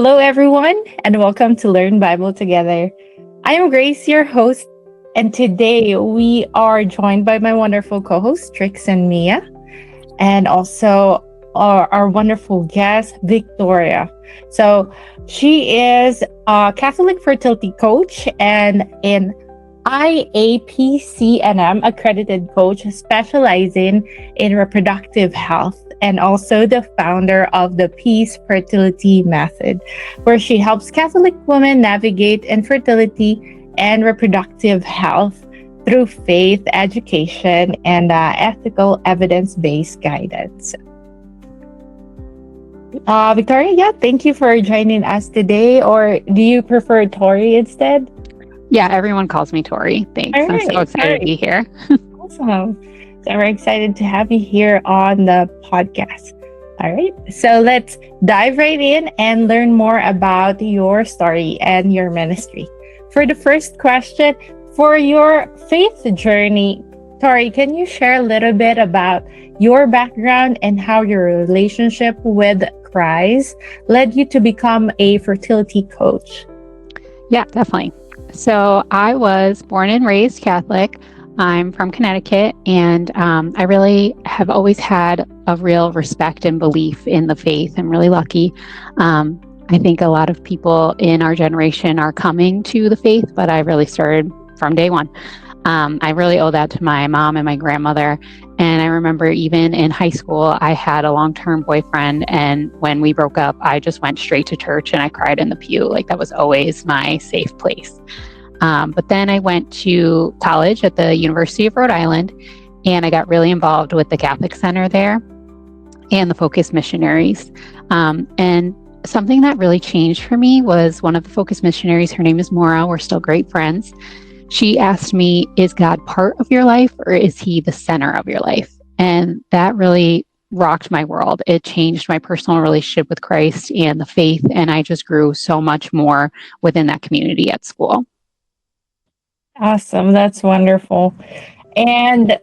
Hello, everyone, and welcome to Learn Bible Together. I am Grace, your host, and today we are joined by my wonderful co-hosts, Trix and Mia, and also our wonderful guest, Victoria. So she is a Catholic Fertility Coach and an IAPC&M-accredited coach specializing in reproductive health, and also the founder of the PEACE Fertility Method, where she helps Catholic women navigate infertility and reproductive health through faith, education, and ethical evidence-based guidance. Victoria, thank you for joining us today. Or do you prefer Tori instead? Yeah, everyone calls me Tori. Thanks. All right, I'm so excited to be here. Awesome. So we're excited to have you here on the podcast. All right. So let's dive right in and learn more about your story and your ministry. For the first question, for your faith journey, Tori, can you share a little bit about your background and how your relationship with Christ led you to become a fertility coach? Yeah, definitely. So I was born and raised Catholic. I'm from Connecticut, and I really have always had a real respect and belief in the faith. I'm really lucky. I think a lot of people in our generation are coming to the faith, but I really started from day one. I really owe that to my mom and my grandmother. And I remember even in high school, I had a long-term boyfriend. And when we broke up, I just went straight to church and I cried in the pew. Like that was always my safe place. But then I went to college at the University of Rhode Island, and I got really involved with the Catholic Center there and the Focus Missionaries. And something that really changed for me was one of the Focus Missionaries. Her name is Maura. We're still great friends. She asked me, is God part of your life or is he the center of your life? And that really rocked my world. It changed my personal relationship with Christ and the faith. And I just grew so much more within that community at school. Awesome. That's wonderful. And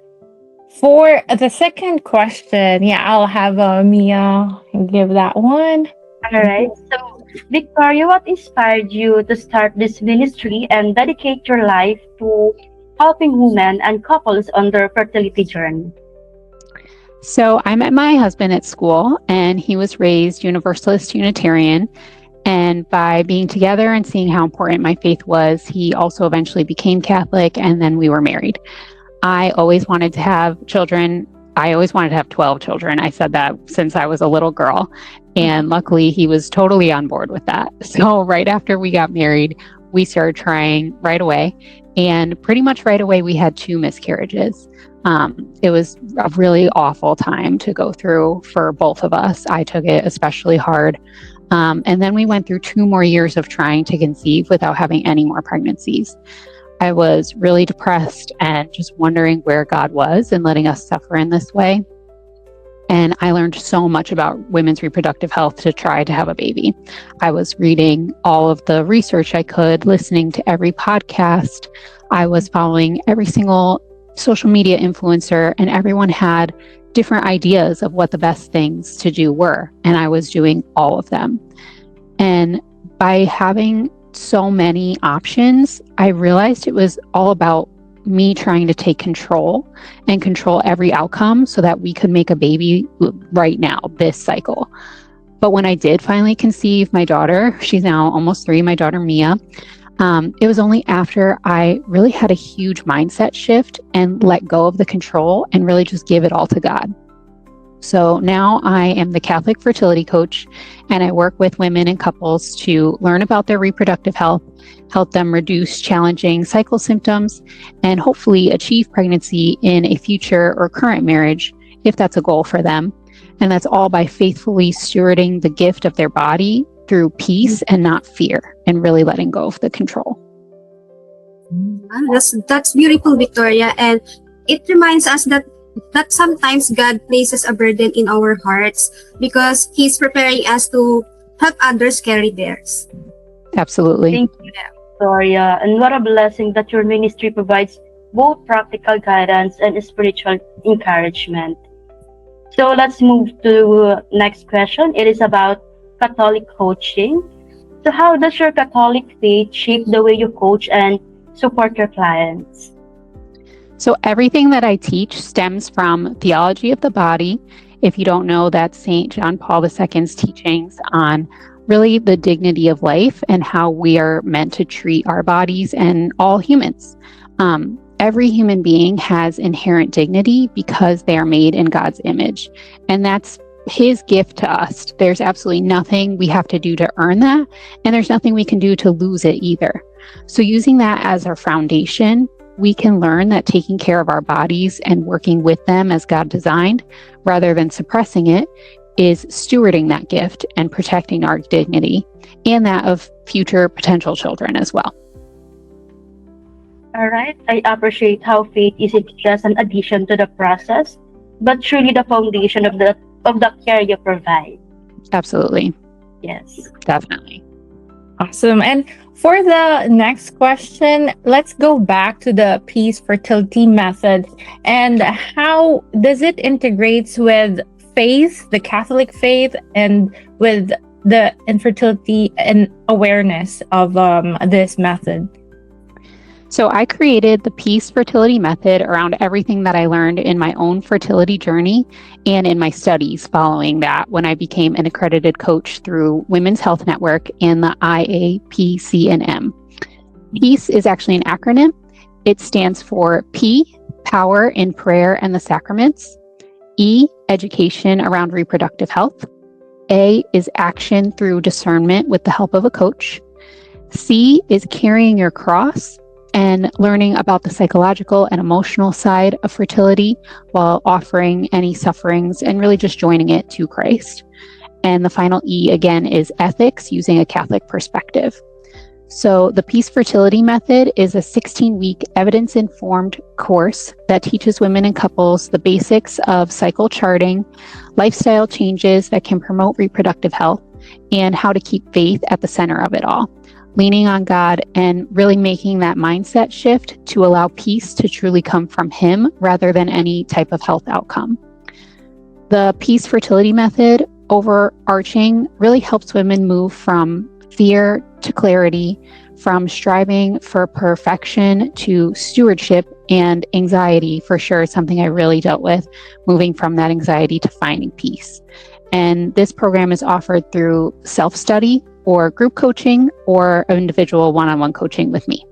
for the second question, I'll have Mia give that one. All right. So, Victoria, what inspired you to start this ministry and dedicate your life to helping women and couples on their fertility journey? So I met my husband at school, and he was raised Universalist Unitarian. And by being together and seeing how important my faith was, he also eventually became Catholic, and then we were married. I always wanted to have children. I always wanted to have 12 children. I said that since I was a little girl. And luckily, he was totally on board with that. So right after we got married, we started trying right away. And pretty much right away, we had 2 miscarriages. It was a really awful time to go through for both of us. I took it especially hard. And then we went through 2 more years of trying to conceive without having any more pregnancies. I was really depressed and just wondering where God was and letting us suffer in this way. And I learned so much about women's reproductive health to try to have a baby. I was reading all of the research I could, listening to every podcast. I was following every single social media influencer, and everyone had different ideas of what the best things to do were. And I was doing all of them. And by having so many options, I realized it was all about me trying to take control and control every outcome so that we could make a baby right now, this cycle. But when I did finally conceive my daughter, she's now almost 3, my daughter Mia, it was only after I really had a huge mindset shift and let go of the control and really just give it all to God. So now I am the Catholic Fertility Coach, and I work with women and couples to learn about their reproductive health, help them reduce challenging cycle symptoms, and hopefully achieve pregnancy in a future or current marriage if that's a goal for them. And that's all by faithfully stewarding the gift of their body through peace and not fear, and really letting go of the control. That's beautiful, Victoria. And it reminds us that sometimes God places a burden in our hearts because he's preparing us to help others carry theirs. Absolutely. Thank you, Victoria. And what a blessing that your ministry provides both practical guidance and spiritual encouragement. So let's move to next question. It is about Catholic coaching. So how does your Catholic faith shape the way you coach and support your clients? So everything that I teach stems from theology of the body. If you don't know, that's St. John Paul II's teachings on really the dignity of life and how we are meant to treat our bodies and all humans. Every human being has inherent dignity because they are made in God's image. And that's his gift to us. There's absolutely nothing we have to do to earn that. And there's nothing we can do to lose it either. So using that as our foundation, we can learn that taking care of our bodies and working with them as God designed, rather than suppressing it, is stewarding that gift and protecting our dignity and that of future potential children as well. All right. I appreciate how faith isn't just an addition to the process, but truly the foundation of the care you provide. Absolutely. Yes. Definitely. Awesome. And for the next question, let's go back to the PEACE Fertility Method and how does it integrate with faith, the Catholic faith, and with the infertility and awareness of this method? So I created the PEACE Fertility Method around everything that I learned in my own fertility journey and in my studies following that when I became an accredited coach through Women's Health Network and the IAPC&M. PEACE is actually an acronym. It stands for P, Power in Prayer and the Sacraments. E, Education around reproductive health. A is Action through discernment with the help of a coach. C is Carrying your cross and learning about the psychological and emotional side of fertility while offering any sufferings and really just joining it to Christ. And the final E, again, is ethics using a Catholic perspective. So the PEACE Fertility Method is a 16-week evidence-informed course that teaches women and couples the basics of cycle charting, lifestyle changes that can promote reproductive health, and how to keep faith at the center of it all, leaning on God and really making that mindset shift to allow peace to truly come from Him rather than any type of health outcome. The PEACE Fertility Method, overarching, really helps women move from fear to clarity, from striving for perfection to stewardship, and anxiety for sure is something I really dealt with, moving from that anxiety to finding peace. And this program is offered through self-study or group coaching or individual one-on-one coaching with me.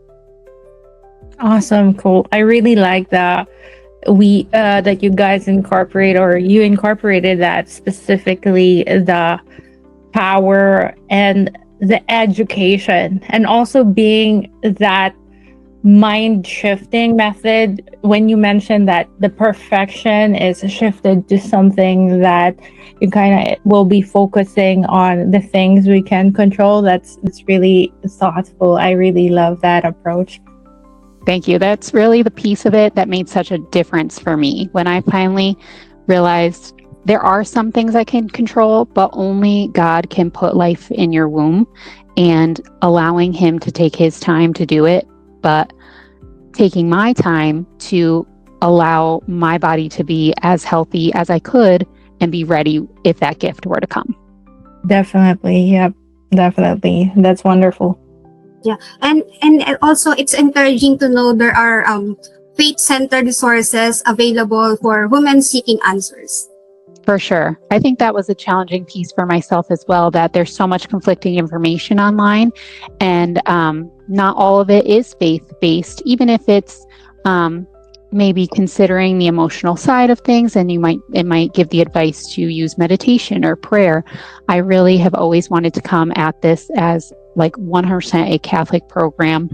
Awesome, cool. I really like that that you guys incorporate, or you incorporated that, specifically the power and the education, and also being that mind shifting method. When you mentioned that the perfection is shifted to something that you kind of will be focusing on the things we can control, that's really thoughtful. I really love that approach. Thank you. That's really the piece of it that made such a difference for me when I finally realized there are some things I can control, but only God can put life in your womb, and allowing Him to take His time to do it, but taking my time to allow my body to be as healthy as I could and be ready if that gift were to come. Definitely. Yep. Definitely. That's wonderful. Yeah, and also it's encouraging to know there are faith-centered resources available for women seeking answers. For sure. I think that was a challenging piece for myself as well, that there's so much conflicting information online, and not all of it is faith-based, even if it's maybe considering the emotional side of things, and it might give the advice to use meditation or prayer. I really have always wanted to come at this as like 100% a Catholic program,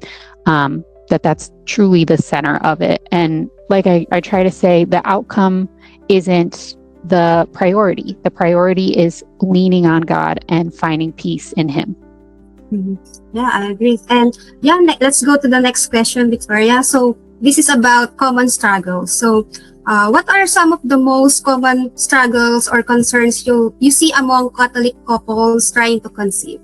that's truly the center of it. And like I try to say, the outcome isn't the priority. The priority is leaning on God and finding peace in Him. Mm-hmm. Yeah, I agree. And yeah, let's go to the next question, Victoria. So this is about common struggles. So what are some of the most common struggles or concerns you see among Catholic couples trying to conceive?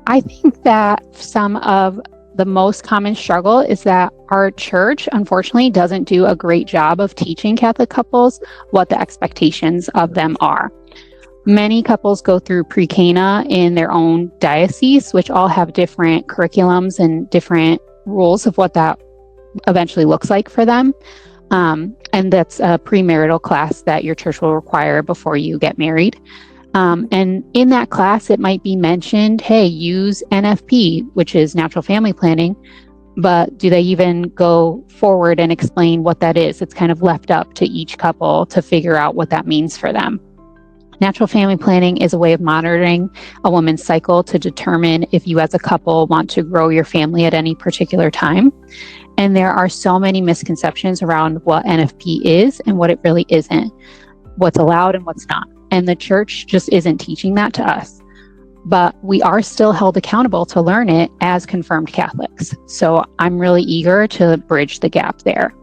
I think that some of the most common struggle is that our church, unfortunately, doesn't do a great job of teaching Catholic couples what the expectations of them are. Many couples go through pre-Cana in their own diocese, which all have different curriculums and different rules of what that eventually looks like for them. And that's a premarital class that your church will require before you get married. And in that class, it might be mentioned, hey, use NFP, which is natural family planning, but do they even go forward and explain what that is? It's kind of left up to each couple to figure out what that means for them. Natural family planning is a way of monitoring a woman's cycle to determine if you as a couple want to grow your family at any particular time. And there are so many misconceptions around what NFP is and what it really isn't, what's allowed and what's not. And the church just isn't teaching that to us. But we are still held accountable to learn it as confirmed Catholics. So I'm really eager to bridge the gap there.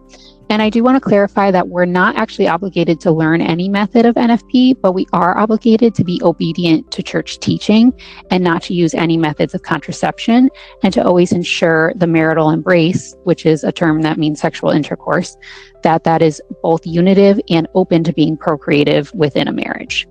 And I do want to clarify that we're not actually obligated to learn any method of NFP, but we are obligated to be obedient to church teaching and not to use any methods of contraception, and to always ensure the marital embrace, which is a term that means sexual intercourse, that is both unitive and open to being procreative within a marriage.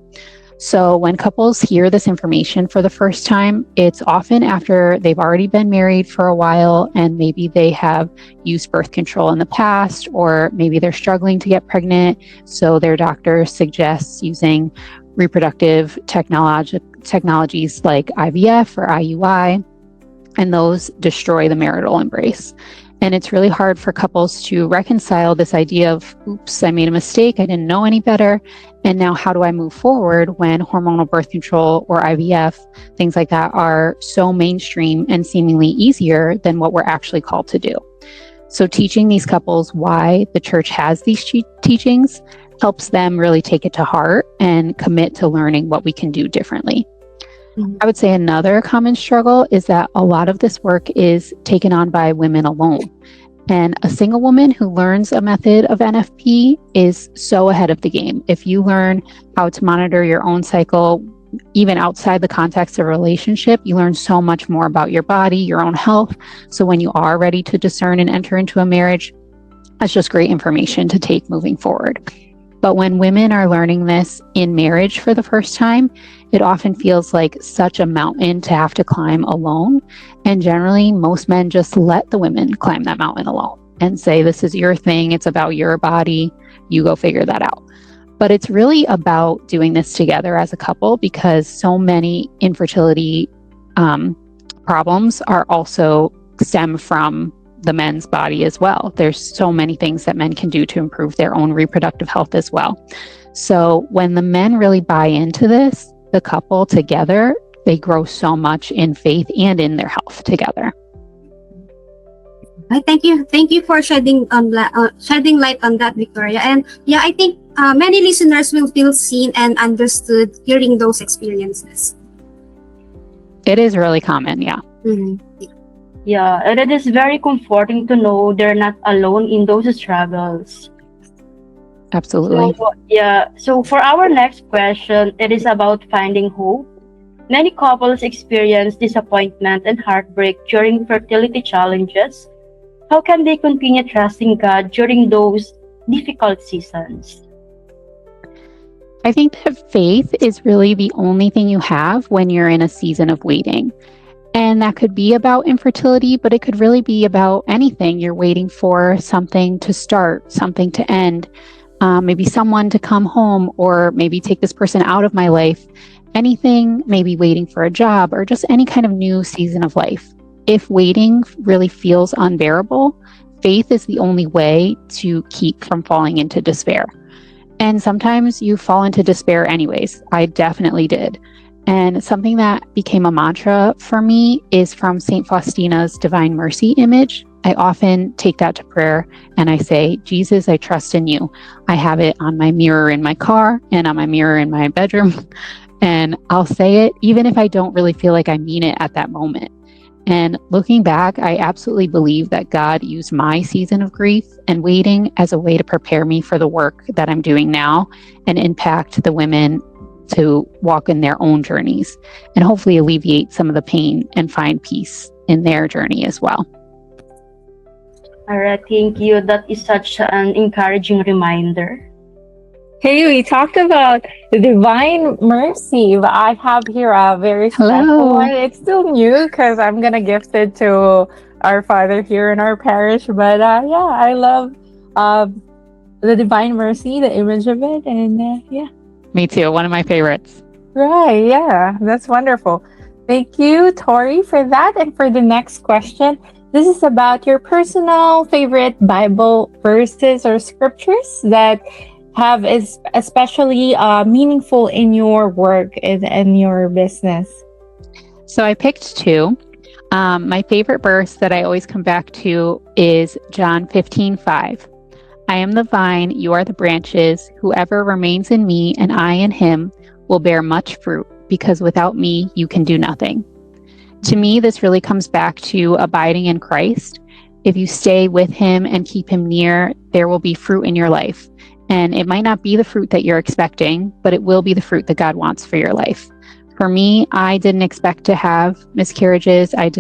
So when couples hear this information for the first time, it's often after they've already been married for a while and maybe they have used birth control in the past, or maybe they're struggling to get pregnant. So their doctor suggests using reproductive technologies like IVF or IUI, and those destroy the marital embrace. And it's really hard for couples to reconcile this idea of, oops, I made a mistake, I didn't know any better, and now how do I move forward when hormonal birth control or IVF, things like that, are so mainstream and seemingly easier than what we're actually called to do. So teaching these couples why the church has these teachings helps them really take it to heart and commit to learning what we can do differently. I would say another common struggle is that a lot of this work is taken on by women alone. And a single woman who learns a method of NFP is so ahead of the game. If you learn how to monitor your own cycle, even outside the context of a relationship, you learn so much more about your body, your own health. So when you are ready to discern and enter into a marriage, that's just great information to take moving forward. But when women are learning this in marriage for the first time, it often feels like such a mountain to have to climb alone. And generally, most men just let the women climb that mountain alone and say, this is your thing. It's about your body. You go figure that out. But it's really about doing this together as a couple, because so many infertility problems are also stem from the men's body as well. There's so many things that men can do to improve their own reproductive health as well. So when the men really buy into this, the couple together, they grow so much in faith and in their health together. Thank you for shedding light on that, Victoria. And yeah, I think many listeners will feel seen and understood hearing those experiences. It is really common, yeah. Mm-hmm. Yeah, and it is very comforting to know they're not alone in those struggles. Absolutely. So for our next question, it is about finding hope. Many couples experience disappointment and heartbreak during fertility challenges. How can they continue trusting God during those difficult seasons? I think that faith is really the only thing you have when you're in a season of waiting. And that could be about infertility, but it could really be about anything. You're waiting for something to start, something to end, maybe someone to come home, or maybe take this person out of my life. Anything, maybe waiting for a job, or just any kind of new season of life. If waiting really feels unbearable, faith is the only way to keep from falling into despair. And sometimes you fall into despair anyways. I definitely did. And something that became a mantra for me is from St. Faustina's Divine Mercy image. I often take that to prayer and I say, Jesus, I trust in you. I have it on my mirror in my car and on my mirror in my bedroom. And I'll say it even if I don't really feel like I mean it at that moment. And looking back, I absolutely believe that God used my season of grief and waiting as a way to prepare me for the work that I'm doing now and impact the women to walk in their own journeys and hopefully alleviate some of the pain and find peace in their journey as well. All right, thank you. That is such an encouraging reminder. Hey, we talked about the divine mercy, but I have here a very special Hello. one. It's still new because I'm gonna gift it to our father here in our parish. But yeah, I love uh, the divine mercy, the image of it, and yeah. Me too. One of my favorites. Right, yeah, that's wonderful. Thank you, Tori, for that. And for the next question, this is about your personal favorite Bible verses or scriptures that have is especially meaningful in your work and your business. So I picked two. My favorite verse that I always come back to is John 15:5. I am the vine, you are the branches. Whoever remains in me and I in him will bear much fruit, because without me, you can do nothing. To me, this really comes back to abiding in Christ. If you stay with him and keep him near, there will be fruit in your life. And it might not be the fruit that you're expecting, but it will be the fruit that God wants for your life. For me, I didn't expect to have miscarriages. I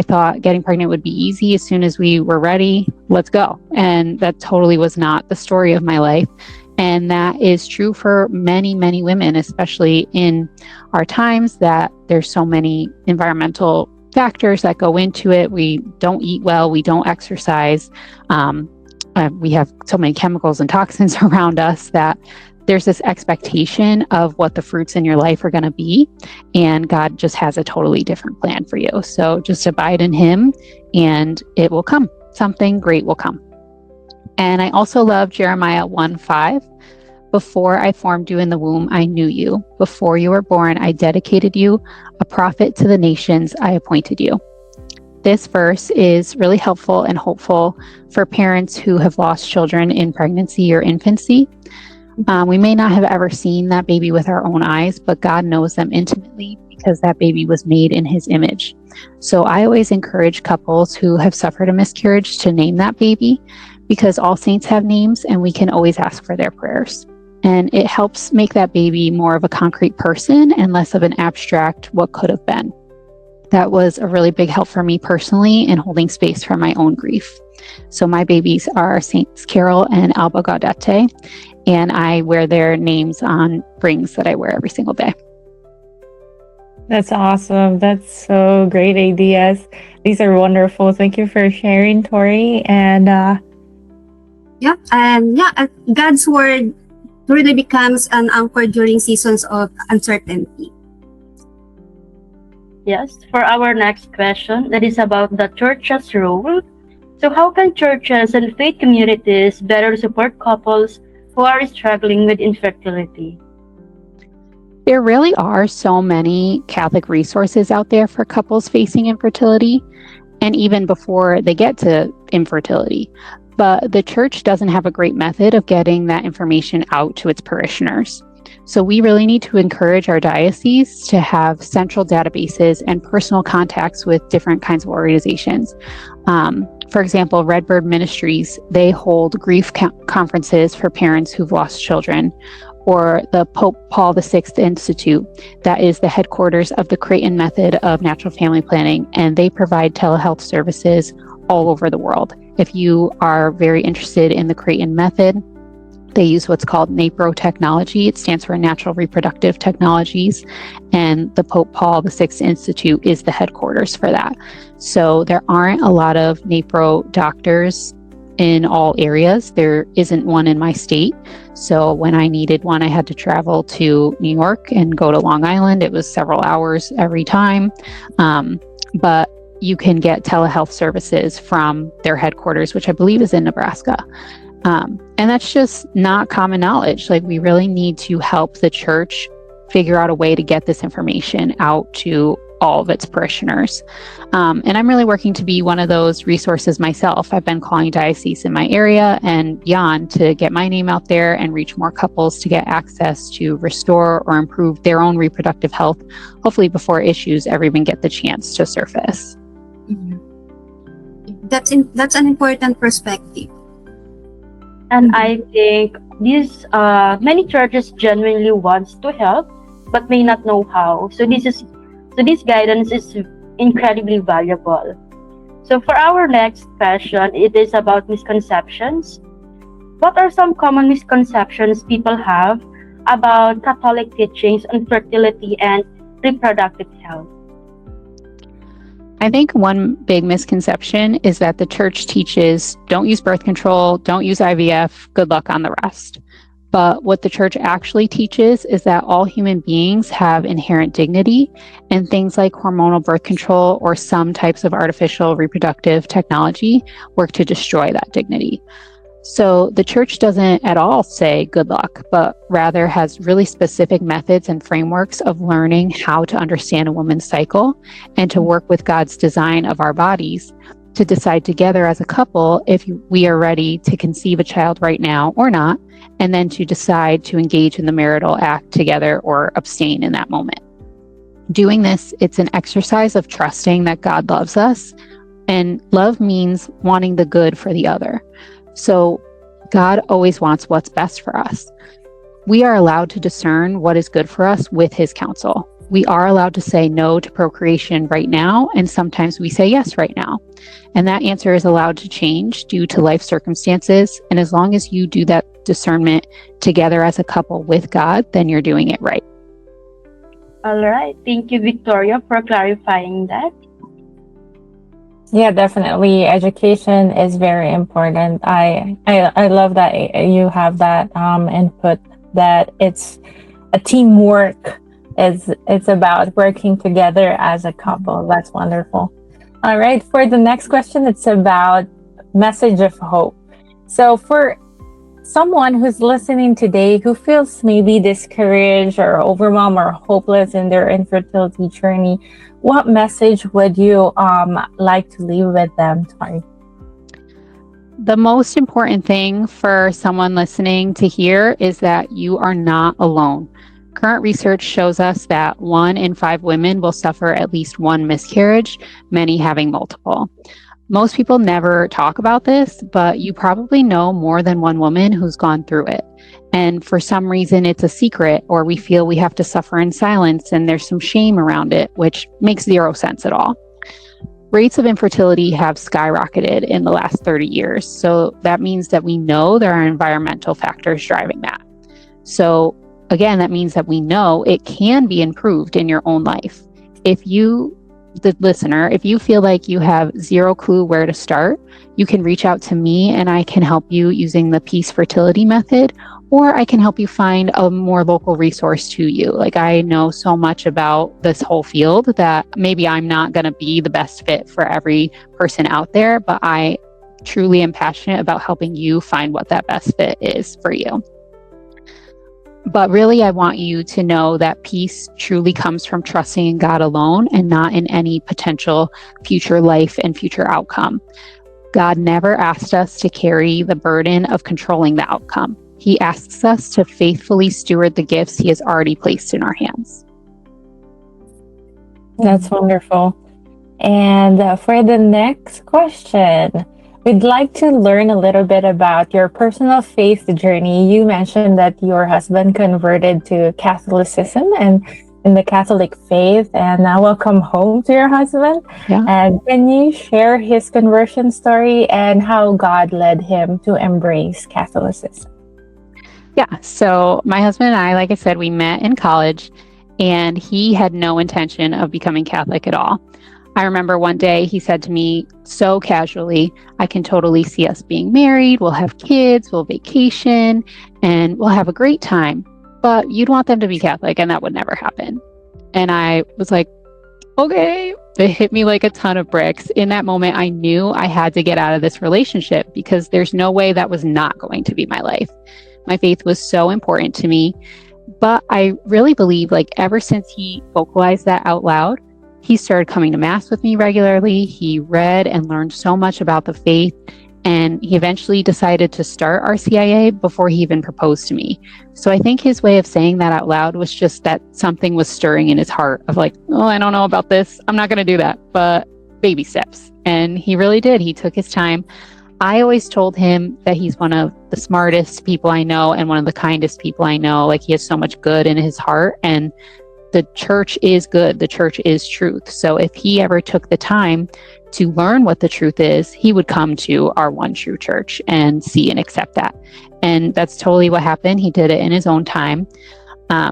thought getting pregnant would be easy. As soon as we were ready, let's go. And that totally was not the story of my life. And that is true for many, many women, especially in our times that there's so many environmental factors that go into it. We don't eat well, we don't exercise. We have so many chemicals and toxins around us that there's this expectation of what the fruits in your life are going to be. And God just has a totally different plan for you. So just abide in him and it will come. Something great will come. And I also love Jeremiah 1:5. Before I formed you in the womb, I knew you. Before you were born, I dedicated you. A prophet to the nations, I appointed you. This verse is really helpful and hopeful for parents who have lost children in pregnancy or infancy. We may not have ever seen that baby with our own eyes, but God knows them intimately because that baby was made in his image. So I always encourage couples who have suffered a miscarriage to name that baby, because all saints have names and we can always ask for their prayers. And it helps make that baby more of a concrete person and less of an abstract what could have been. That was a really big help for me personally in holding space for my own grief. So my babies are Saints Carol and Alba Gaudete, and I wear their names on rings that I wear every single day. That's awesome. That's so great ideas. These are wonderful. Thank you for sharing, Tori. And God's word really becomes an anchor during seasons of uncertainty. Yes, for our next question, that is about the church's role. So how can churches and faith communities better support couples who are struggling with infertility? There really are so many Catholic resources out there for couples facing infertility, and even before they get to infertility. But the church doesn't have a great method of getting that information out to its parishioners. So we really need to encourage our diocese to have central databases and personal contacts with different kinds of organizations. For example, Redbird Ministries, they hold grief conferences for parents who've lost children, or the Pope Paul VI Institute, that is the headquarters of the Creighton Method of Natural Family Planning, and they provide telehealth services all over the world. If you are very interested in the Creighton Method, they use what's called NAPRO technology. It stands for Natural Reproductive Technologies. And the Pope Paul VI Institute is the headquarters for that. So there aren't a lot of NAPRO doctors in all areas. There isn't one in my state. So when I needed one, I had to travel to New York and go to Long Island. It was several hours every time. But you can get telehealth services from their headquarters, which I believe is in Nebraska. And that's just not common knowledge. Like, we really need to help the church figure out a way to get this information out to all of its parishioners. And I'm really working to be one of those resources myself. I've been calling dioceses in my area and beyond to get my name out there and reach more couples to get access to restore or improve their own reproductive health, hopefully before issues ever even get the chance to surface. Mm-hmm. That's an important perspective. And I think these many churches genuinely wants to help, but may not know how. So this guidance is incredibly valuable. So for our next question, it is about misconceptions. what are some common misconceptions people have about Catholic teachings on fertility and reproductive health? I think one big misconception is that the church teaches don't use birth control, don't use IVF, good luck on the rest. But what the church actually teaches is that all human beings have inherent dignity, and things like hormonal birth control or some types of artificial reproductive technology work to destroy that dignity. So the church doesn't at all say good luck, but rather has really specific methods and frameworks of learning how to understand a woman's cycle and to work with God's design of our bodies to decide together as a couple if we are ready to conceive a child right now or not, and then to decide to engage in the marital act together or abstain in that moment. Doing this, it's an exercise of trusting that God loves us, and love means wanting the good for the other. So God always wants what's best for us. We are allowed to discern what is good for us with his counsel. We are allowed to say no to procreation right now, and sometimes we say yes right now. And that answer is allowed to change due to life circumstances. And as long as you do that discernment together as a couple with God, then you're doing it right. All right. Thank you, Victoria, for clarifying that. Yeah, definitely. Education is very important. I love that you have that input that it's a teamwork. It's about working together as a couple. That's wonderful. All right. For the next question, it's about message of hope. So for someone who's listening today who feels maybe discouraged or overwhelmed or hopeless in their infertility journey, what message would you like to leave with them, Tori? The most important thing for someone listening to hear is that you are not alone. Current research shows us that 1 in 5 women will suffer at least one miscarriage, many having multiple. Most people never talk about this, but you probably know more than one woman who's gone through it. And for some reason, it's a secret, or we feel we have to suffer in silence, and there's some shame around it, which makes zero sense at all. Rates of infertility have skyrocketed in the last 30 years. So that means that we know there are environmental factors driving that. So again, that means that we know it can be improved in your own life. If you, the listener, if you feel like you have zero clue where to start, you can reach out to me and I can help you using the PEACE Fertility Method, or I can help you find a more local resource to you. Like, I know so much about this whole field that maybe I'm not going to be the best fit for every person out there, but I truly am passionate about helping you find what that best fit is for you. But really, I want you to know that peace truly comes from trusting in God alone and not in any potential future life and future outcome. God never asked us to carry the burden of controlling the outcome. He asks us to faithfully steward the gifts he has already placed in our hands. That's wonderful. And for the next question, we'd like to learn a little bit about your personal faith journey. You mentioned that your husband converted to Catholicism and in the Catholic faith, and now welcome home to your husband. Yeah. And can you share his conversion story and how God led him to embrace Catholicism? Yeah. So my husband and I, like I said, we met in college, and he had no intention of becoming Catholic at all. I remember one day he said to me so casually, I can totally see us being married. We'll have kids, we'll vacation, and we'll have a great time. But you'd want them to be Catholic, and that would never happen. And I was like, okay. It hit me like a ton of bricks. In that moment, I knew I had to get out of this relationship because there's no way that was not going to be my life. My faith was so important to me. But I really believe, like, ever since he vocalized that out loud, he started coming to Mass with me regularly. He read and learned so much about the faith, and he eventually decided to start RCIA before he even proposed to me. So I think his way of saying that out loud was just that something was stirring in his heart of like, oh, I don't know about this. I'm not going to do that, but baby steps. And he really did. He took his time. I always told him that he's one of the smartest people I know and one of the kindest people I know. Like, he has so much good in his heart. And the church is good. The church is truth. So if he ever took the time to learn what the truth is, he would come to our one true church and see and accept that. And that's totally what happened. He did it in his own time.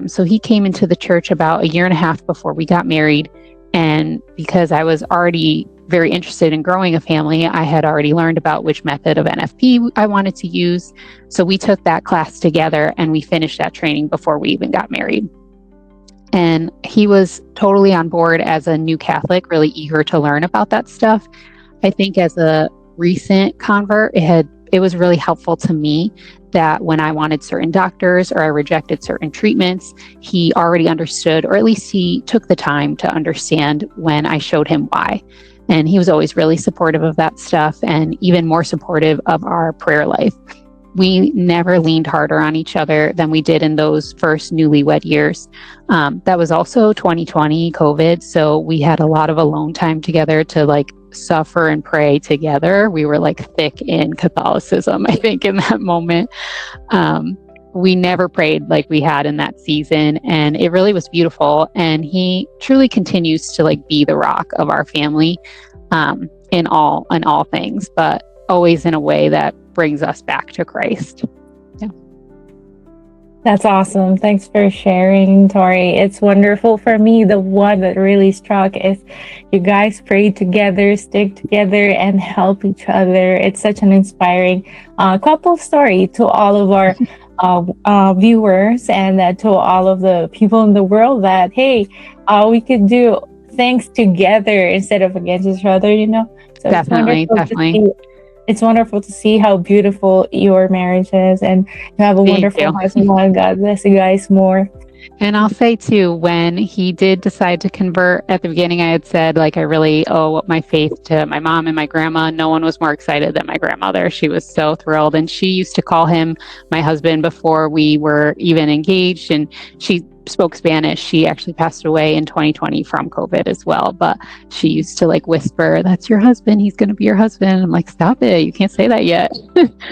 So he came into the church about a year and a half before we got married. And because I was already very interested in growing a family, I had already learned about which method of NFP I wanted to use. So we took that class together and we finished that training before we even got married. And he was totally on board as a new Catholic, really eager to learn about that stuff. I think as a recent convert, it was really helpful to me that when I wanted certain doctors or I rejected certain treatments, he already understood, or at least he took the time to understand when I showed him why. And he was always really supportive of that stuff and even more supportive of our prayer life. We never leaned harder on each other than we did in those first newlywed years. That was also 2020 COVID. So we had a lot of alone time together to like suffer and pray together. We were like thick in Catholicism, I think, in that moment. We never prayed like we had in that season, and it really was beautiful. And he truly continues to like be the rock of our family in all things, but always in a way that brings us back to Christ. Yeah. That's awesome. Thanks for sharing, Tori. It's wonderful. For me, the one that really struck is you guys pray together, stick together, and help each other. It's such an inspiring couple story to all of our viewers and to all of the people in the world that, hey, we could do things together instead of against each other, you know? So definitely. It's wonderful to see how beautiful your marriage is, and you have a wonderful husband. God bless you guys more. And I'll say too, when he did decide to convert at the beginning, I had said, like, I really owe my faith to my mom and my grandma. No one was more excited than my grandmother. She was so thrilled. And she used to call him my husband before we were even engaged. And she spoke Spanish. She actually passed away in 2020 from COVID as well. But she used to like whisper, "That's your husband. He's going to be your husband." I'm like, "Stop it. You can't say that yet."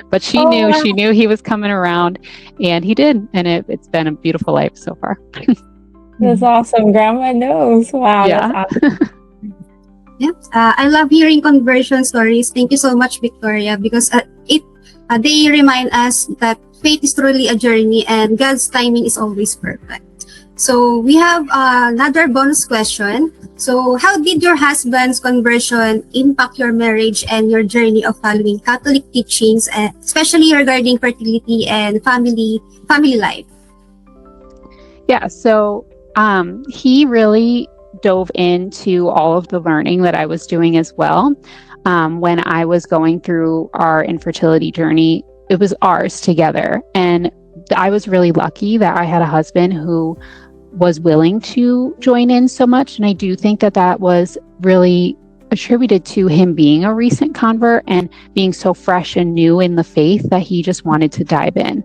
But she knew he was coming around, and he did. And it's been a beautiful life so far. That's awesome. Grandma knows. Wow. Yeah. That's awesome. Yep. I love hearing conversion stories. Thank you so much, Victoria, because they remind us that faith is truly a journey and God's timing is always perfect. So we have another bonus question. So how did your husband's conversion impact your marriage and your journey of following Catholic teachings, especially regarding fertility and family life? Yeah, so he really dove into all of the learning that I was doing as well. When I was going through our infertility journey, it was ours together. And I was really lucky that I had a husband who was willing to join in so much. And I do think that that was really attributed to him being a recent convert and being so fresh and new in the faith that he just wanted to dive in.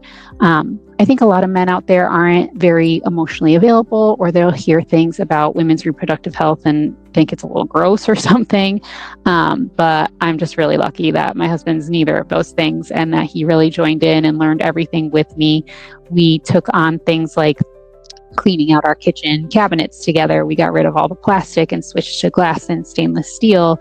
I think a lot of men out there aren't very emotionally available, or they'll hear things about women's reproductive health and think it's a little gross or something. But I'm just really lucky that my husband's neither of those things and that he really joined in and learned everything with me. We took on things like cleaning out our kitchen cabinets together. We got rid of all the plastic and switched to glass and stainless steel.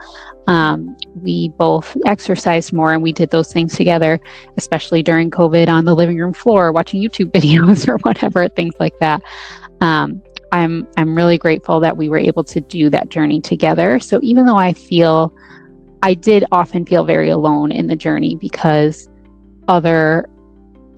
We both exercised more, and we did those things together, especially during COVID on the living room floor, watching YouTube videos or whatever, things like that. I'm really grateful that we were able to do that journey together. So even though I did often feel very alone in the journey because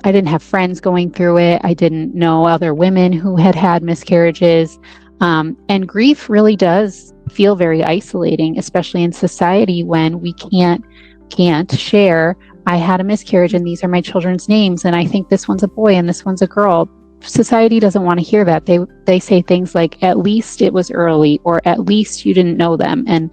I didn't have friends going through it. I didn't know other women who had miscarriages. And grief really does feel very isolating, especially in society when we can't share, I had a miscarriage and these are my children's names, and I think this one's a boy and this one's a girl. Society doesn't want to hear that. They say things like, at least it was early, or at least you didn't know them. And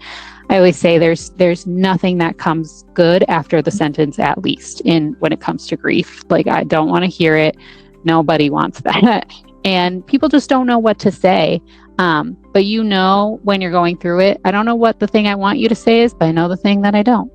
I always say there's nothing that comes good after the sentence "at least" when it comes to grief. Like, I don't want to hear it. Nobody wants that. And people just don't know what to say. but you know when you're going through it. I don't know what the thing I want you to say is, but I know the thing that I don't.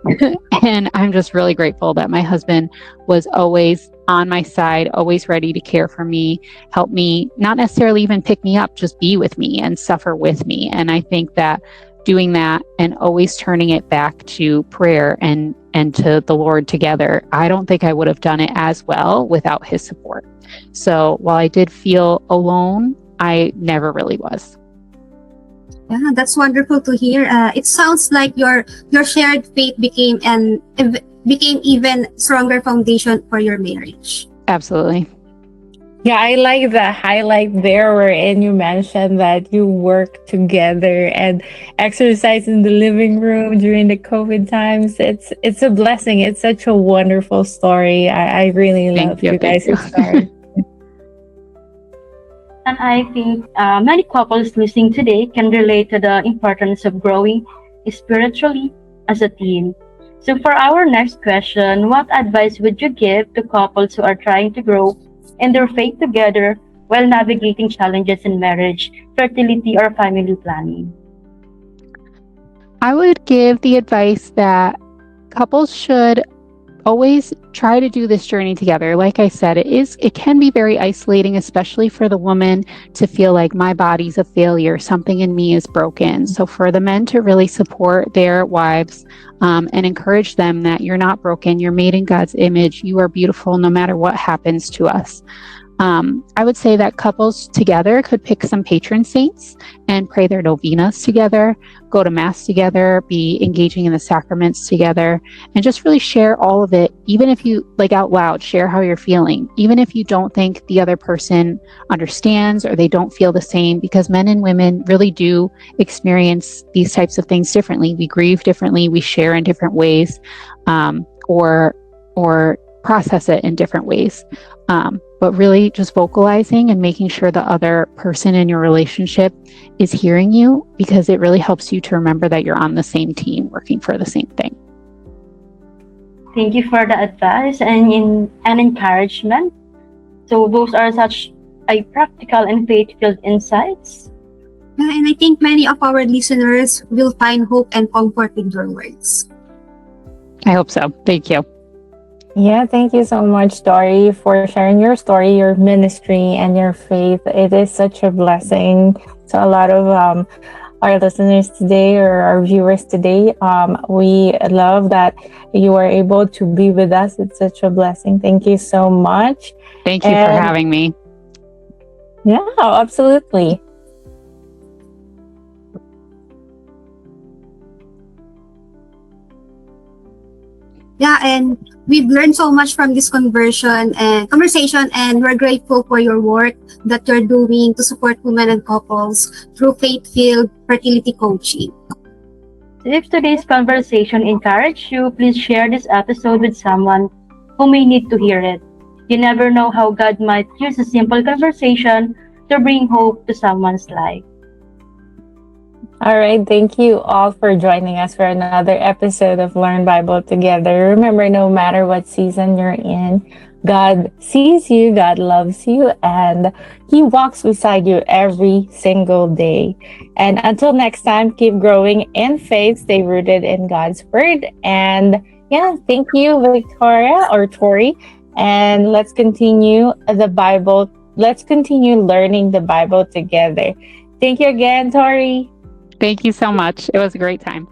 And I'm just really grateful that my husband was always on my side, always ready to care for me, help me, not necessarily even pick me up, just be with me and suffer with me. And I think that doing that and always turning it back to prayer and to the Lord together, I don't think I would have done it as well without his support. So while I did feel alone, I never really was. Yeah, that's wonderful to hear. It sounds like your shared faith became even stronger foundation for your marriage. Absolutely. Yeah, I like the highlight there wherein you mentioned that you work together and exercise in the living room during the COVID times. It's a blessing. It's such a wonderful story. I really love you guys' story. And I think many couples listening today can relate to the importance of growing spiritually as a team. So for our next question, what advice would you give to couples who are trying to grow in their faith together while navigating challenges in marriage, fertility, or family planning? I would give the advice that couples should always try to do this journey together. Like I said, it can be very isolating, especially for the woman to feel like my body's a failure, something in me is broken. So for the men to really support their wives and encourage them that you're not broken, you're made in God's image, you are beautiful no matter what happens to us. I would say that couples together could pick some patron saints and pray their novenas together, go to mass together, be engaging in the sacraments together, and just really share all of it. Even if you out loud, share how you're feeling, even if you don't think the other person understands or they don't feel the same, because men and women really do experience these types of things differently. We grieve differently, we share in different ways, or process it in different ways. But really just vocalizing and making sure the other person in your relationship is hearing you, because it really helps you to remember that you're on the same team working for the same thing. Thank you for the advice and encouragement. So those are such a practical and faith-filled insights. Yeah, and I think many of our listeners will find hope and comfort in your words. I hope so. Thank you. Yeah, thank you so much, Tori, for sharing your story, your ministry, and your faith. It is such a blessing to a lot of our listeners today or our viewers today. We love that you are able to be with us. It's such a blessing. Thank you so much. Thank you for having me. Yeah, absolutely. Yeah, and we've learned so much from this conversation, and we're grateful for your work that you're doing to support women and couples through faith-filled fertility coaching. So if today's conversation encouraged you, please share this episode with someone who may need to hear it. You never know how God might use a simple conversation to bring hope to someone's life. All right. Thank you all for joining us for another episode of Learn Bible Together. Remember, no matter what season you're in, God sees you, God loves you, and He walks beside you every single day. And until next time, keep growing in faith, stay rooted in God's Word. And yeah, thank you, Victoria or Tori. And let's continue Let's continue learning the Bible together. Thank you again, Tori. Thank you so much. It was a great time.